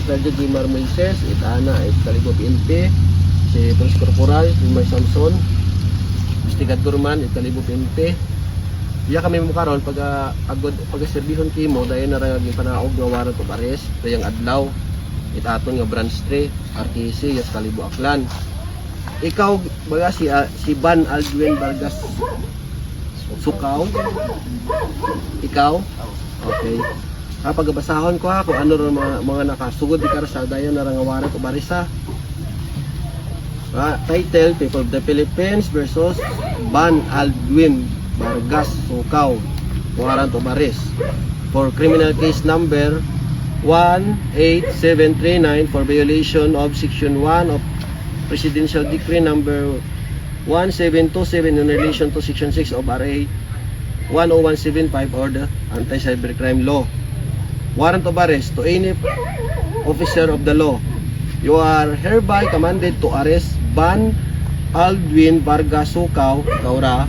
Sergeant Jimar Moises, itana ay Kalibo PNP, si Police Corporal Jimar Samson, investigador man Kalibo PNP. Iya kami mo karon pag serbihon kimo dayon na ra gyud panaog nga warrant of arrest dayang adlaw itaton nga branch 3 RTC Yas Kalibo Aklan. Ikaw baga si Ban Aldwin Vargas Sukaw. Ikaw? Okay. Kapag basahon ko kung ano ron mga nakasugod di kara sa dayon na nga warrant of arrest ha. Title People of the Philippines versus Ban Aldwin Vargas Sukaw, warrant of arrest for criminal case number 18739 for violation of section 1 of Presidential Decree number 1727 in relation to section 6 of RA 10175 or the Anti-Cybercrime Law. Warrant of arrest to any officer of the law. You are hereby commanded to arrest Ban Aldwin Vargas Sukaw, Kaura,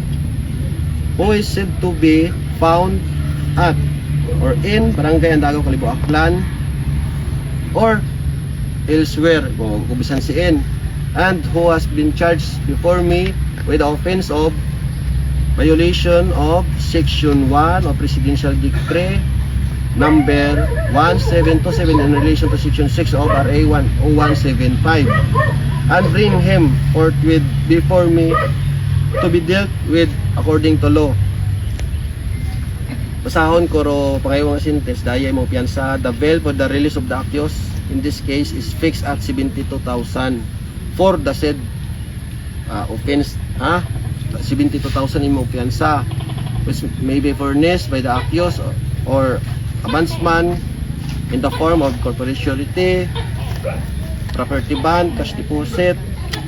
who is said to be found at or in Barangay Andagaw, Kalibo Aklan or elsewhere kung bisan siin, and who has been charged before me with the offense of violation of section 1 of Presidential Decree number 1727 in relation to section 6 of RA 10175, and bring him forthwith before me to be dealt with according to law. Basahon ko ro pangayong sentence dayay mo piyansa. The bail for the release of the accused in this case is fixed at 72,000 for the said offense. 72,000 imo piyansa which may be furnished by the accused or advancement in the form of corporate surety, property bond, cash deposit,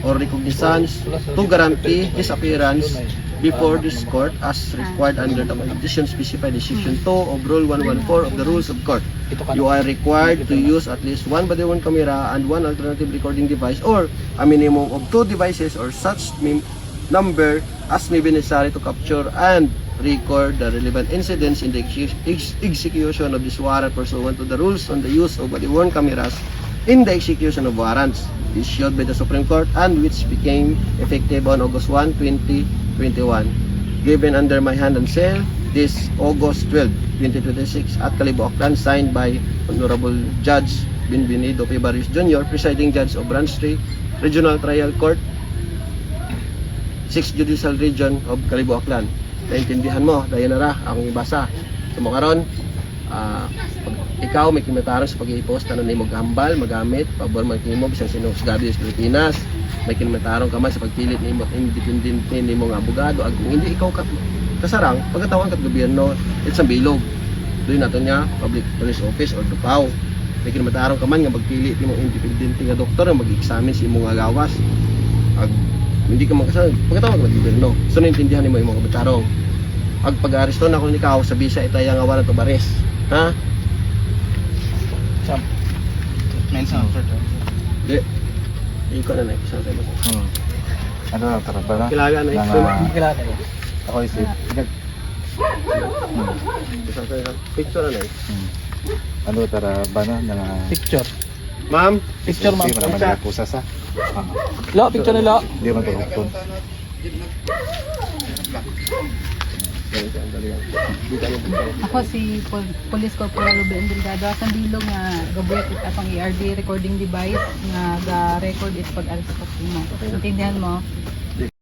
or recognizance to guarantee his appearance before this court as required under the condition specified in section 2 of Rule 114 of the Rules of Court. You are required to use at least one body-worn camera and one alternative recording device or a minimum of 2 devices or such number as may be necessary to capture and record the relevant incidents in the execution of this warrant pursuant to the rules on the use of body-worn cameras in the execution of warrants issued by the Supreme Court and which became effective on August 1, 2021. Given under my hand and seal this August 12, 2026 at Kalibo Aklan, signed by Honorable Judge Benvenido P. Barrios Jr., Presiding Judge of Branch 3, Regional Trial Court, 6th Judicial Region of Kalibo Aklan. Naintindihan mo, dayan na ra ang ibasa. So mo karon, ikaw may kimetarong sa pag-i-post na nimo gahambal, magamit, pabor man kimo bisan sino sa gabi sa Pilipinas. May kimetarong ka man sa pagpilit nimo independent nimo nga abogado. Ag kung hindi ikaw kasarang, pagkatawag kat gobyerno, it's a bilog. Doon nato niya, Public Police Office or Dupaw. May kimetarong ka man nga magpili nimo independent nga doktor nga mag-examine sa imong gawas. Ag hindi ka magkasal, pagkatawag kat gobyerno. So naintindihan nimo imong kabatarong. Ag pag-aresto na kung ikaw sa bisa itaya nga warrant of arrest. Ha? Mensa after that. Di. Ikaw na isang tayo mo. Ano na tara ba na? Kilala na Kilala ko. Ako isip. Isang tayo. Picture na Ano tara ba na? Picture. Ma'am. Picture ma'am. Hindi man ang pusa sa. Lo, picture nila. Hindi man ito. Ako si Police Corporal Ruben Delgado sa bilog nga gabuhat it atong ERD recording device nga ga-record it pag-alis sa mo. Intindihan mo?